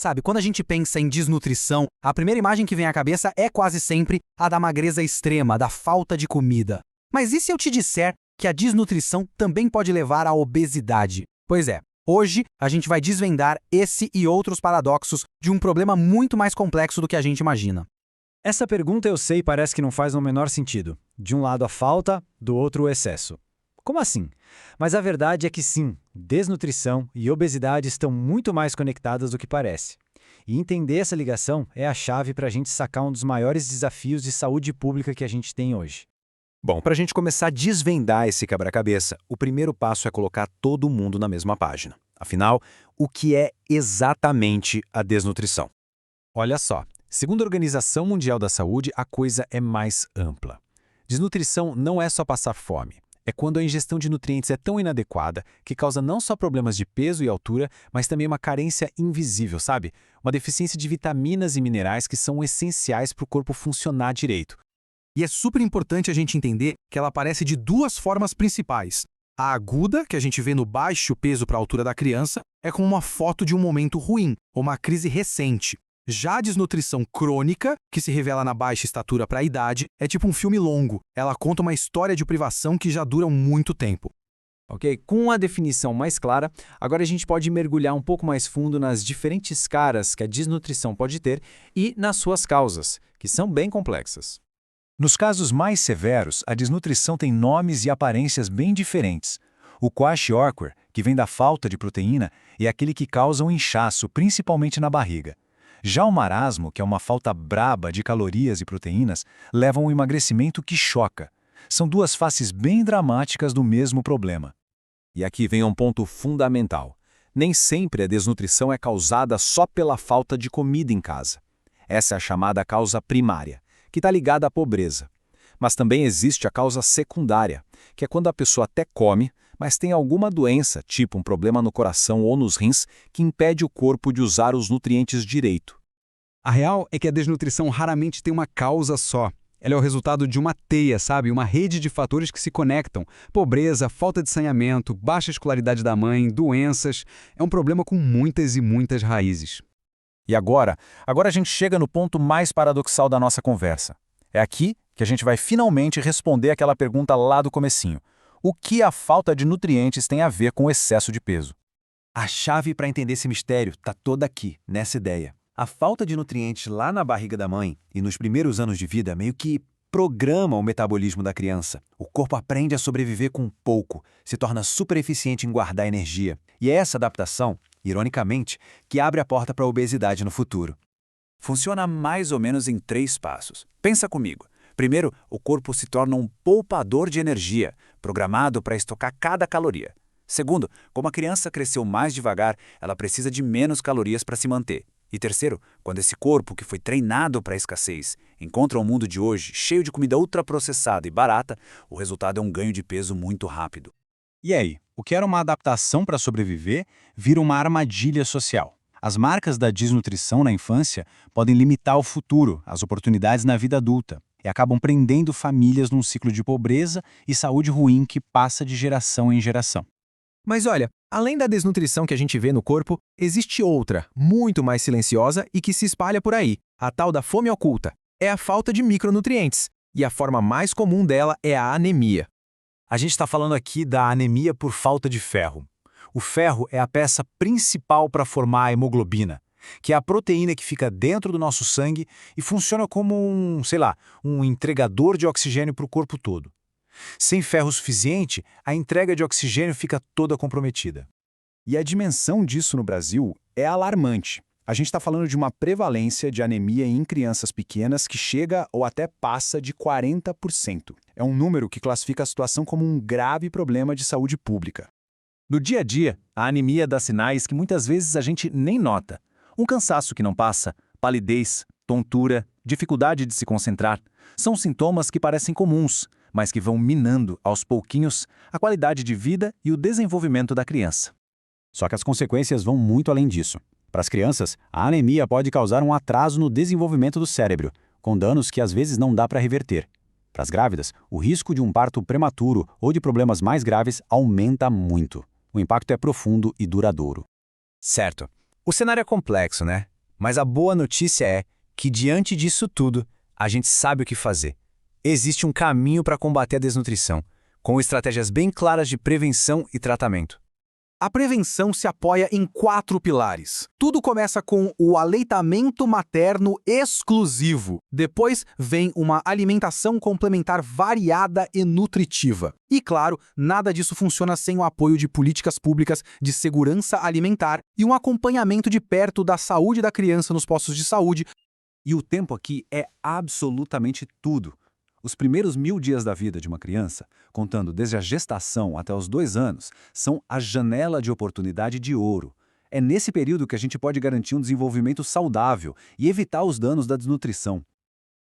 Sabe, quando a gente pensa em desnutrição, a primeira imagem que vem à cabeça é quase sempre a da magreza extrema, da falta de comida. Mas e se eu te disser que a desnutrição também pode levar à obesidade? Pois é, hoje a gente vai desvendar esse e outros paradoxos de um problema muito mais complexo do que a gente imagina. Essa pergunta eu sei parece que não faz o menor sentido. De um lado a falta, do outro o excesso. Como assim? Mas a verdade é que sim, desnutrição e obesidade estão muito mais conectadas do que parece. E entender essa ligação é a chave para a gente sacar um dos maiores desafios de saúde pública que a gente tem hoje. Bom, para a gente começar a desvendar esse quebra-cabeça, o primeiro passo é colocar todo mundo na mesma página. Afinal, o que é exatamente a desnutrição? Olha só, segundo a Organização Mundial da Saúde, a coisa é mais ampla. Desnutrição não é só passar fome. É quando a ingestão de nutrientes é tão inadequada que causa não só problemas de peso e altura, mas também uma carência invisível, sabe? Uma deficiência de vitaminas e minerais que são essenciais para o corpo funcionar direito. E é super importante a gente entender que ela aparece de duas formas principais. A aguda, que a gente vê no baixo peso para a altura da criança, é como uma foto de um momento ruim, ou uma crise recente. Já a desnutrição crônica, que se revela na baixa estatura para a idade, é tipo um filme longo. Ela conta uma história de privação que já dura muito tempo. Ok? Com a definição mais clara, agora a gente pode mergulhar um pouco mais fundo nas diferentes caras que a desnutrição pode ter e nas suas causas, que são bem complexas. Nos casos mais severos, a desnutrição tem nomes e aparências bem diferentes. O kwashiorkor, que vem da falta de proteína, é aquele que causa um inchaço, principalmente na barriga. Já o marasmo, que é uma falta braba de calorias e proteínas, leva a um emagrecimento que choca. São duas faces bem dramáticas do mesmo problema. E aqui vem um ponto fundamental. Nem sempre a desnutrição é causada só pela falta de comida em casa. Essa é a chamada causa primária, que está ligada à pobreza. Mas também existe a causa secundária, que é quando a pessoa até come, mas tem alguma doença, tipo um problema no coração ou nos rins, que impede o corpo de usar os nutrientes direito. A real é que a desnutrição raramente tem uma causa só. Ela é o resultado de uma teia, sabe? Uma rede de fatores que se conectam. Pobreza, falta de saneamento, baixa escolaridade da mãe, doenças. É um problema com muitas e muitas raízes. E agora a gente chega no ponto mais paradoxal da nossa conversa. É aqui que a gente vai finalmente responder aquela pergunta lá do comecinho. O que a falta de nutrientes tem a ver com o excesso de peso? A chave para entender esse mistério está toda aqui, nessa ideia. A falta de nutrientes lá na barriga da mãe e nos primeiros anos de vida meio que programa o metabolismo da criança. O corpo aprende a sobreviver com pouco, se torna super eficiente em guardar energia. E é essa adaptação, ironicamente, que abre a porta para a obesidade no futuro. Funciona mais ou menos em 3 passos. Pensa comigo. Primeiro, o corpo se torna um poupador de energia, programado para estocar cada caloria. Segundo, como a criança cresceu mais devagar, ela precisa de menos calorias para se manter. E terceiro, quando esse corpo, que foi treinado para a escassez, encontra o mundo de hoje cheio de comida ultraprocessada e barata, o resultado é um ganho de peso muito rápido. E aí, o que era uma adaptação para sobreviver vira uma armadilha social. As marcas da desnutrição na infância podem limitar o futuro, as oportunidades na vida adulta, e acabam prendendo famílias num ciclo de pobreza e saúde ruim que passa de geração em geração. Mas olha, além da desnutrição que a gente vê no corpo, existe outra, muito mais silenciosa e que se espalha por aí, a tal da fome oculta. É a falta de micronutrientes, e a forma mais comum dela é a anemia. A gente está falando aqui da anemia por falta de ferro. O ferro é a peça principal para formar a hemoglobina, que é a proteína que fica dentro do nosso sangue e funciona como um entregador de oxigênio para o corpo todo. Sem ferro suficiente, a entrega de oxigênio fica toda comprometida. E a dimensão disso no Brasil é alarmante. A gente está falando de uma prevalência de anemia em crianças pequenas que chega ou até passa de 40%. É um número que classifica a situação como um grave problema de saúde pública. No dia a dia, a anemia dá sinais que muitas vezes a gente nem nota. Um cansaço que não passa, palidez, tontura, dificuldade de se concentrar, são sintomas que parecem comuns, mas que vão minando, aos pouquinhos, a qualidade de vida e o desenvolvimento da criança. Só que as consequências vão muito além disso. Para as crianças, a anemia pode causar um atraso no desenvolvimento do cérebro, com danos que às vezes não dá para reverter. Para as grávidas, o risco de um parto prematuro ou de problemas mais graves aumenta muito. O impacto é profundo e duradouro. Certo. O cenário é complexo, né? Mas a boa notícia é que, diante disso tudo, a gente sabe o que fazer. Existe um caminho para combater a desnutrição, com estratégias bem claras de prevenção e tratamento. A prevenção se apoia em 4 pilares. Tudo começa com o aleitamento materno exclusivo. Depois vem uma alimentação complementar variada e nutritiva. E, claro, nada disso funciona sem o apoio de políticas públicas de segurança alimentar e um acompanhamento de perto da saúde da criança nos postos de saúde. E o tempo aqui é absolutamente tudo. Os primeiros 1000 dias da vida de uma criança, contando desde a gestação até os 2 anos, são a janela de oportunidade de ouro. É nesse período que a gente pode garantir um desenvolvimento saudável e evitar os danos da desnutrição.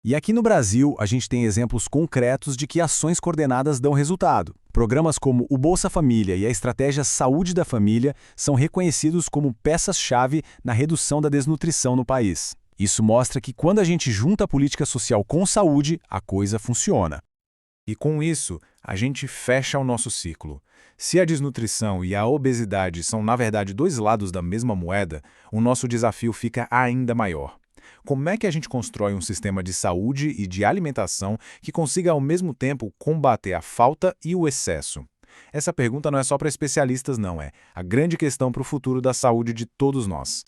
E aqui no Brasil, a gente tem exemplos concretos de que ações coordenadas dão resultado. Programas como o Bolsa Família e a Estratégia Saúde da Família são reconhecidos como peças-chave na redução da desnutrição no país. Isso mostra que quando a gente junta a política social com saúde, a coisa funciona. E com isso, a gente fecha o nosso ciclo. Se a desnutrição e a obesidade são, na verdade, 2 lados da mesma moeda, o nosso desafio fica ainda maior. Como é que a gente constrói um sistema de saúde e de alimentação que consiga, ao mesmo tempo, combater a falta e o excesso? Essa pergunta não é só para especialistas, não, é a grande questão para o futuro da saúde de todos nós.